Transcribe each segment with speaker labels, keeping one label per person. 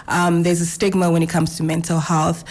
Speaker 1: there's a stigma when it comes to mental health,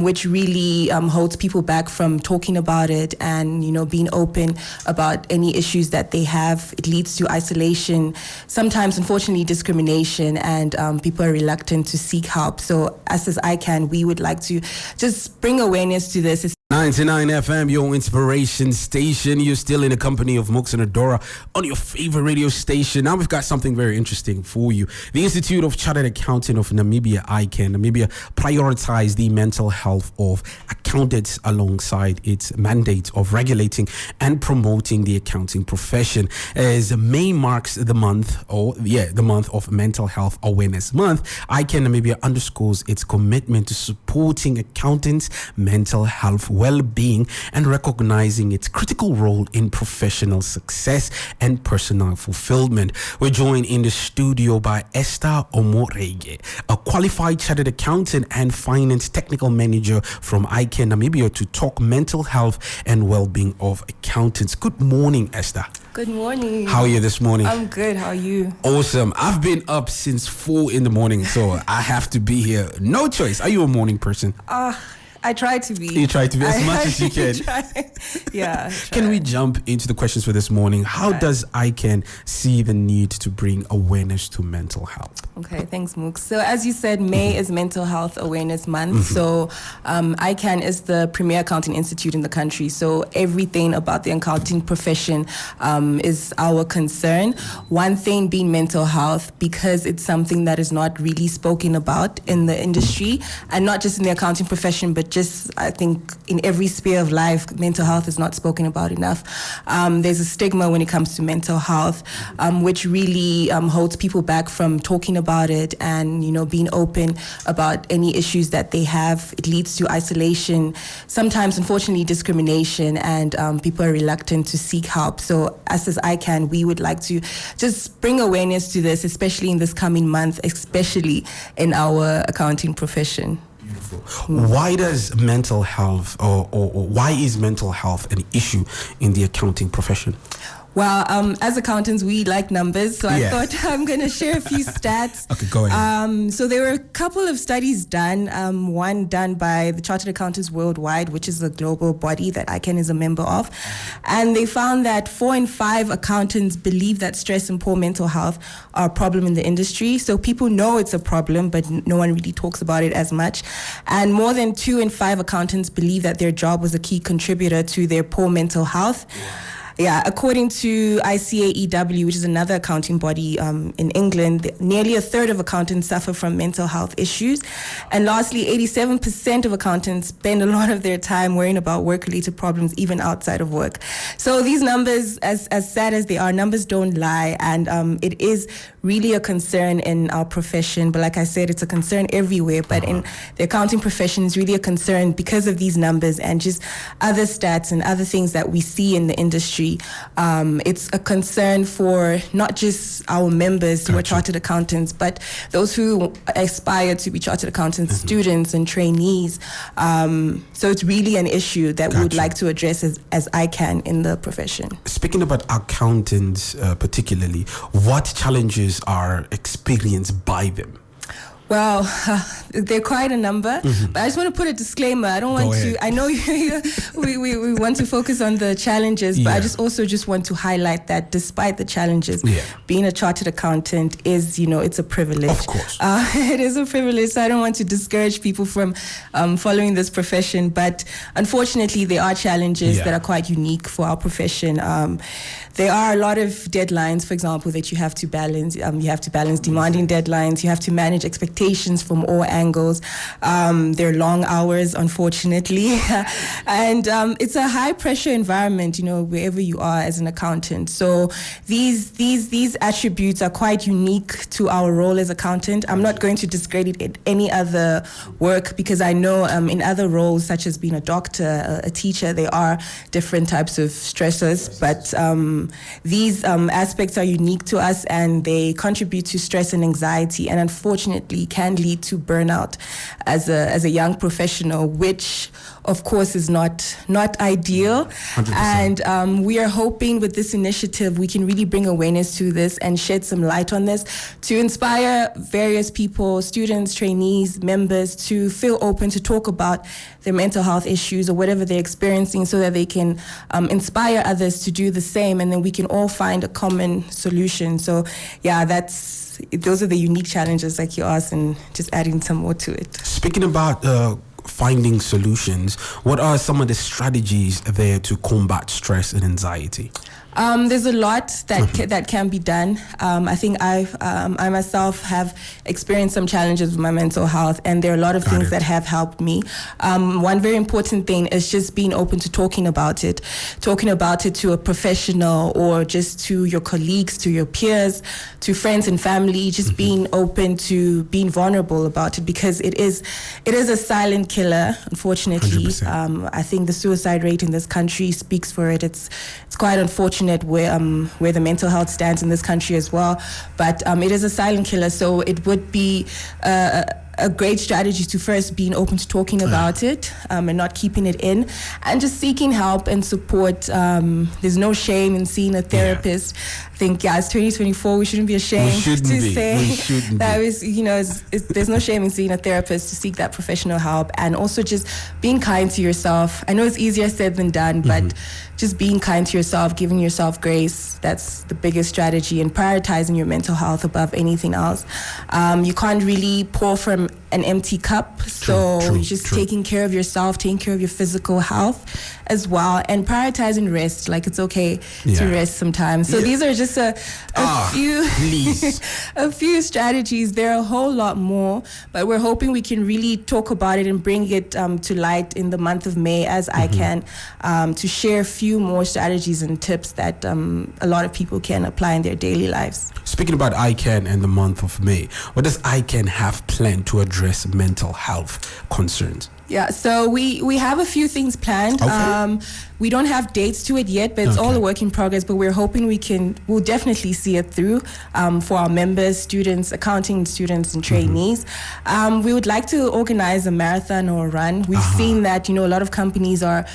Speaker 1: which really holds people back from talking about it and, being open about any issues that they have. It leads to isolation, sometimes, unfortunately, discrimination, and people are reluctant to seek help. So us as ICAN, we would like to just bring awareness to this.
Speaker 2: 99 FM, your inspiration station. You're still in the company of Mooks and Adora on your favorite radio station. Now we've got something very interesting for you. The Institute of Chartered Accounting of Namibia, ICAN Namibia, prioritized the mental health of accountants alongside its mandate of regulating and promoting the accounting profession. As May marks the month of Mental Health Awareness Month, ICAN Namibia underscores its commitment to supporting accountants' mental health well-being and recognizing its critical role in professional success and personal fulfillment. We're joined in the studio by Esther Omoregie, a qualified chartered accountant and finance technical manager from ICAN Namibia, to talk mental health and well-being of accountants. Good morning, Esther.
Speaker 1: Good morning.
Speaker 2: How are you this morning?
Speaker 1: I'm good. How are you?
Speaker 2: Awesome. I've been up since 4 a.m, so I have to be here. No choice. Are you a morning person?
Speaker 1: I try to be.
Speaker 2: You try to be as much as you can.
Speaker 1: Yeah.
Speaker 2: Can we jump into the questions for this morning? How does ICAN see the need to bring awareness to mental health?
Speaker 1: Okay, thanks, Mooks. So as you said, May is Mental Health Awareness Month. So ICAN is the premier accounting institute in the country. So everything about the accounting profession is our concern. One thing being mental health, because it's something that is not really spoken about in the industry, and not just in the accounting profession, but just, I think, in every sphere of life, mental health is not spoken about enough. There's a stigma when it comes to mental health, which really holds people back from talking about it and, being open about any issues that they have. It leads to isolation, sometimes, unfortunately, discrimination, and people are reluctant to seek help. So us as ICAN, we would like to just bring awareness to this, especially in this coming month, especially in our accounting profession.
Speaker 2: Beautiful. Why does mental health or why is mental health an issue in the accounting profession?
Speaker 1: Well, as accountants, we like numbers, so I thought I'm going to share a few stats.
Speaker 2: Okay, go ahead.
Speaker 1: So there were a couple of studies done, one done by the Chartered Accountants Worldwide, which is a global body that ICAN is a member of, and they found that 4 in 5 accountants believe that stress and poor mental health are a problem in the industry. So people know it's a problem, but no one really talks about it as much. And more than 2 in 5 accountants believe that their job was a key contributor to their poor mental health. Yeah, according to ICAEW, which is another accounting body in England, nearly a third of accountants suffer from mental health issues. And lastly, 87% of accountants spend a lot of their time worrying about work-related problems, even outside of work. So these numbers, as sad as they are, numbers don't lie. And it is really a concern in our profession. But like I said, it's a concern everywhere. But in the accounting profession, it's really a concern because of these numbers and just other stats and other things that we see in the industry. It's a concern for not just our members who are chartered accountants, but those who aspire to be chartered accountants, students and trainees. So it's really an issue that we would like to address as ICAN in the profession. Speaking
Speaker 2: about accountants particularly, what challenges are experienced by them?
Speaker 1: Well, there are quite a number, but I just want to put a disclaimer. I don't want to, I know we want to focus on the challenges, but I just want to highlight that despite the challenges, being a chartered accountant is, it's a privilege.
Speaker 2: Of course.
Speaker 1: It is a privilege, so I don't want to discourage people from following this profession, but unfortunately there are challenges that are quite unique for our profession. There are a lot of deadlines, for example, that you have to balance. You have to balance demanding deadlines. You have to manage expectations from all angles. There are long hours, unfortunately. And it's a high-pressure environment, wherever you are as an accountant. So these attributes are quite unique to our role as accountant. I'm not going to discredit any other work because I know in other roles, such as being a doctor, a teacher, there are different types of stressors, but these aspects are unique to us and they contribute to stress and anxiety and unfortunately can lead to burnout burnout as a young professional, which of course is not ideal.
Speaker 2: 100%.
Speaker 1: And we are hoping with this initiative we can really bring awareness to this and shed some light on this to inspire various people, students, trainees, members, to feel open to talk about their mental health issues or whatever they're experiencing, so that they can inspire others to do the same, and then we can all find a common solution. So yeah, those are the unique challenges, like you asked, and just adding some more to it.
Speaker 2: Speaking about finding solutions, what are some of the strategies there to combat stress and anxiety?
Speaker 1: There's a lot that can be done. I think I myself have experienced some challenges with my mental health, and there are a lot of things that have helped me. One very important thing is just being open to talking about it to a professional, or just to your colleagues, to your peers, to friends and family. Just being open to being vulnerable about it, because it is a silent killer, unfortunately.
Speaker 2: 100%.
Speaker 1: I think the suicide rate in this country speaks for it. It's quite unfortunate where the mental health stands in this country as well, but it is a silent killer. So it would be a great strategy to first being open to talking about it, and not keeping it in, and just seeking help and support. There's no shame in seeing a therapist. I think, it's 2024. We shouldn't be ashamed to say that. There's no shame in seeing a therapist, to seek that professional help, and also just being kind to yourself. I know it's easier said than done, but just being kind to yourself, giving yourself grace. That's the biggest strategy, and prioritizing your mental health above anything else. You can't really pour from an empty cup, so just taking care of yourself, taking care of your physical health as well, and prioritizing rest. Like, it's okay to rest sometimes. So these are just a few strategies. There are a whole lot more, but we're hoping we can really talk about it and bring it to light in the month of May as ICAN, to share a few more strategies and tips that a lot of people can apply in their daily lives.
Speaker 2: Speaking about ICAN and the month of May, what does ICAN have planned to address mental health concerns?
Speaker 1: Yeah, so we have a few things planned.
Speaker 2: Okay.
Speaker 1: We don't have dates to it yet, but it's all a work in progress. But we're hoping we'll definitely see it through for our members, students, accounting students, and trainees. We would like to organize a marathon or a run. We've seen that, a lot of companies are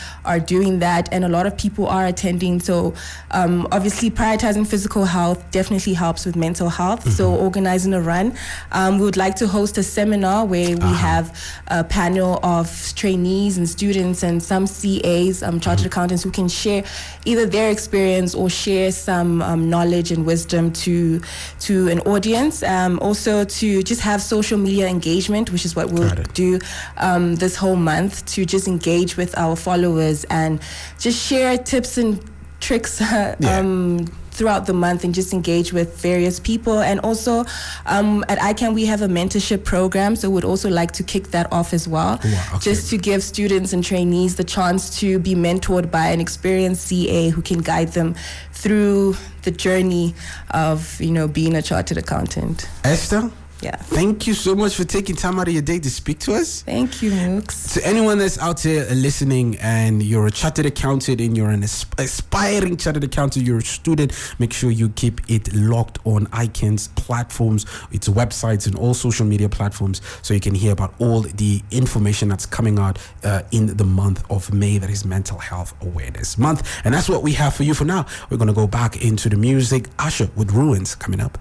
Speaker 1: doing that, and a lot of people are attending. So obviously prioritizing physical health definitely helps with mental health. So organizing a run. We would like to host a seminar where we have a panel of trainees and students and some CAs, chartered accountants, who can share either their experience or share some knowledge and wisdom to an audience. Also to just have social media engagement, which is what we'll do this whole month, to just engage with our followers and just share tips and tricks throughout the month, and just engage with various people. And also at ICAN we have a mentorship program, so we'd also like to kick that off as well. Just to give students and trainees the chance to be mentored by an experienced CA who can guide them through the journey of being a chartered accountant.
Speaker 2: Esther,
Speaker 1: Yeah.
Speaker 2: thank you so much for taking time out of your day to speak to us.
Speaker 1: Thank you, Mooks.
Speaker 2: To anyone that's out there listening and you're a chartered accountant and you're an aspiring chartered accountant, you're a student, make sure you keep it locked on ICAN's platforms, its websites, and all social media platforms, so you can hear about all the information that's coming out in the month of May, that is Mental Health Awareness Month. And that's what we have for you for now. We're going to go back into the music. Usher with Ruins coming up.